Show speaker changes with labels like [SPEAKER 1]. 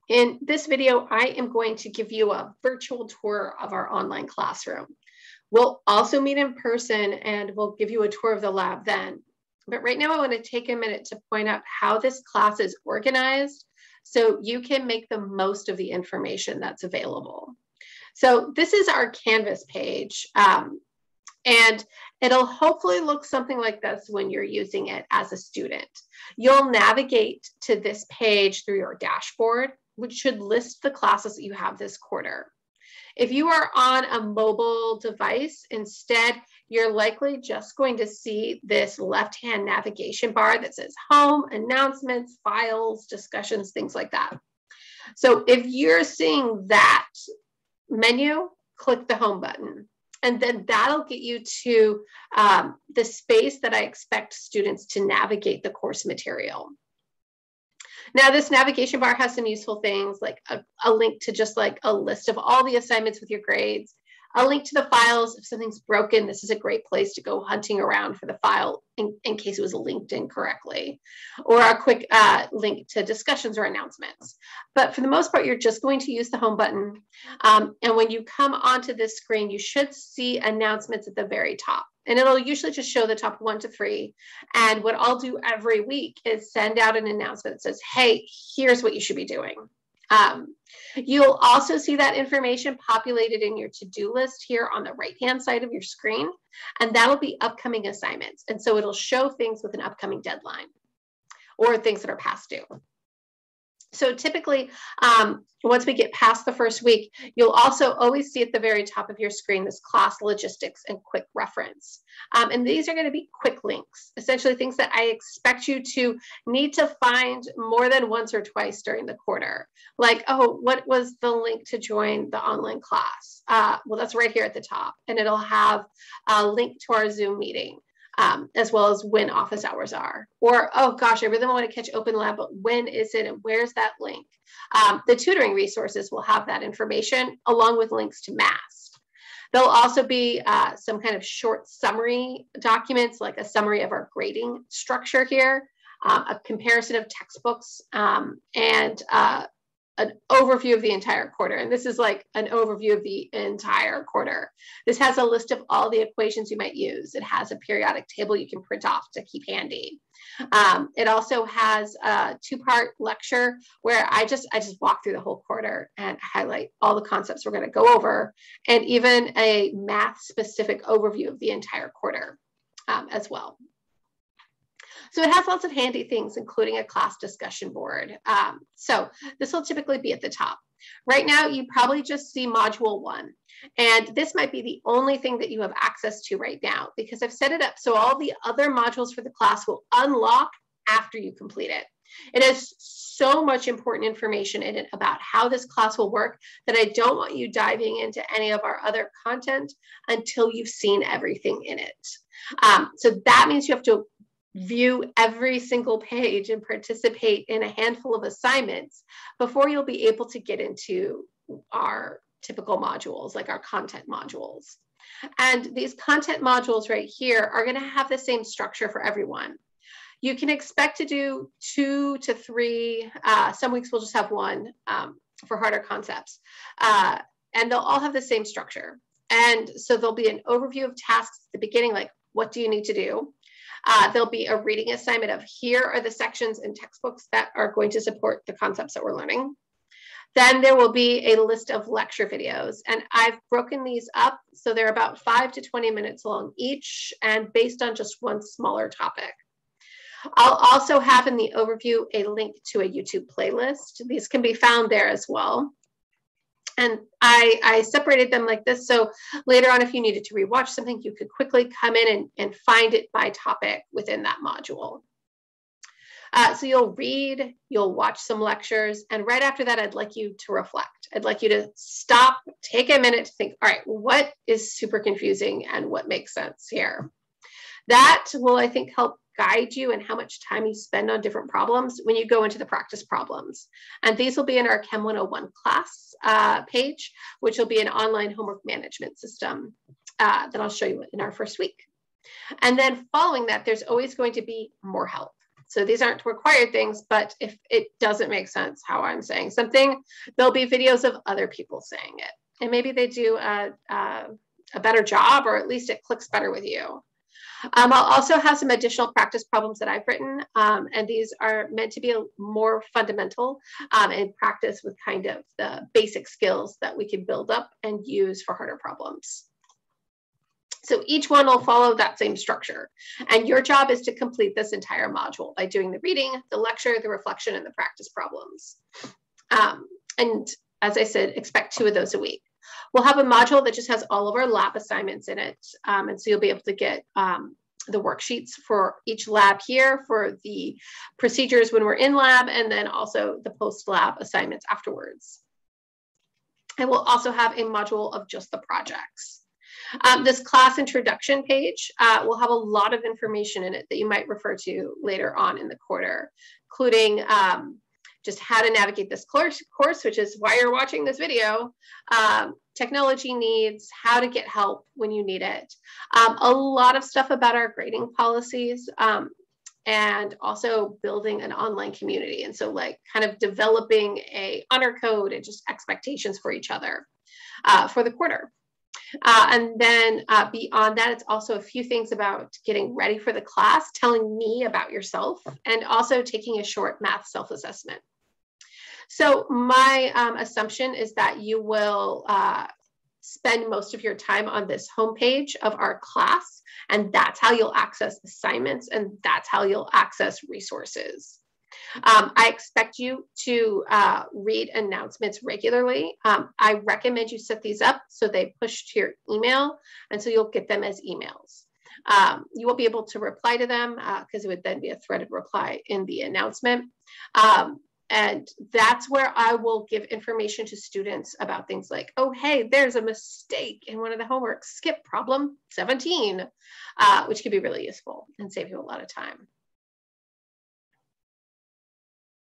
[SPEAKER 1] In this video, I am going to give you a virtual tour of our online classroom. We'll also meet in person and we'll give you a tour of the lab then. But right now I want to take a minute to point out how this class is organized so you can make the most of the information that's available. So this is our Canvas page. And it'll hopefully look something like this when you're using it as a student. You'll navigate to this page through your dashboard, which should list the classes that you have this quarter. If you are on a mobile device, instead, you're likely just going to see this left-hand navigation bar that says Home, Announcements, Files, Discussions, things like that. So if you're seeing that menu, click the Home button. And then that'll get you to the space that I expect students to navigate the course material. Now, this navigation bar has some useful things like a link to just like a list of all the assignments with your grades, a link to the files. If something's broken, this is a great place to go hunting around for the file in case it was linked incorrectly, or a quick link to discussions or announcements. But for the most part, you're just going to use the home button. And when you come onto this screen, you should see announcements at the very top. And it'll usually just show the top 1 to 3. And what I'll do every week is send out an announcement that says, hey, here's what you should be doing. You'll also see that information populated in your to-do list here on the right-hand side of your screen, and that'll be upcoming assignments. And so it'll show things with an upcoming deadline or things that are past due. So typically, once we get past the first week, you'll also always see at the very top of your screen this class logistics and quick reference. And these are going to be quick links, essentially things that I expect you to need to find more than once or twice during the quarter. Like, oh, what was the link to join the online class? Well, that's right here at the top, and it'll have a link to our Zoom meeting. As well as when office hours are. Or, oh gosh, I really want to catch Open Lab, but when is it and where's that link? The tutoring resources will have that information along with links to MAST. There'll also be some kind of short summary documents, like a summary of our grading structure here, a comparison of textbooks, and an overview of the entire quarter. And this is like an overview of the entire quarter. This has a list of all the equations you might use. It has a periodic table you can print off to keep handy. It also has a 2-part lecture where I just walk through the whole quarter and highlight all the concepts we're going to go over, and even a math specific overview of the entire quarter as well. So it has lots of handy things, including a class discussion board. So this will typically be at the top. Right now, you probably just see module 1. And this might be the only thing that you have access to right now, because I've set it up so all the other modules for the class will unlock after you complete it. It has so much important information in it about how this class will work that I don't want you diving into any of our other content until you've seen everything in it. So that means you have to view every single page and participate in a handful of assignments before you'll be able to get into our typical modules, like our content modules. And these content modules right here are going to have the same structure for everyone. You can expect to do 2 to 3, some weeks we'll just have 1 for harder concepts, and they'll all have the same structure. And so there'll be an overview of tasks at the beginning, like what do you need to do? There'll be a reading assignment of here are the sections and textbooks that are going to support the concepts that we're learning. Then there will be a list of lecture videos, and I've broken these up so they're about 5 to 20 minutes long each and based on just one smaller topic. I'll also have in the overview a link to a YouTube playlist. These can be found there as well. And I separated them like this, so later on, if you needed to rewatch something, you could quickly come in and find it by topic within that module. So you'll read, you'll watch some lectures, and right after that, I'd like you to reflect. I'd like you to stop, take a minute to think, all right, what is super confusing and what makes sense here? That will, I think, help guide you in how much time you spend on different problems when you go into the practice problems. And these will be in our Chem 101 class page, which will be an online homework management system that I'll show you in our first week. And then following that, there's always going to be more help. So these aren't required things, but if it doesn't make sense how I'm saying something, there'll be videos of other people saying it. And maybe they do a better job, or at least it clicks better with you. I'll also have some additional practice problems that I've written, and these are meant to be more fundamental and practice with kind of the basic skills that we can build up and use for harder problems. So each one will follow that same structure, and your job is to complete this entire module by doing the reading, the lecture, the reflection, and the practice problems. And as I said, expect 2 of those a week. We'll have a module that just has all of our lab assignments in it. And so you'll be able to get the worksheets for each lab here, for the procedures when we're in lab, and then also the post-lab assignments afterwards. And we'll also have a module of just the projects. This class introduction page will have a lot of information in it that you might refer to later on in the quarter, including just how to navigate this course, which is why you're watching this video, technology needs, how to get help when you need it, a lot of stuff about our grading policies, and also building an online community. And so like kind of developing a honor code and just expectations for each other for the quarter. And then beyond that, it's also a few things about getting ready for the class, telling me about yourself, and also taking a short math self-assessment. So my assumption is that you will spend most of your time on this homepage of our class, and that's how you'll access assignments, and that's how you'll access resources. I expect you to read announcements regularly. I recommend you set these up so they push to your email, and so you'll get them as emails. You won't be able to reply to them because it would then be a threaded reply in the announcement. And that's where I will give information to students about things like, oh, hey, there's a mistake in one of the homeworks, skip problem 17, which can be really useful and save you a lot of time.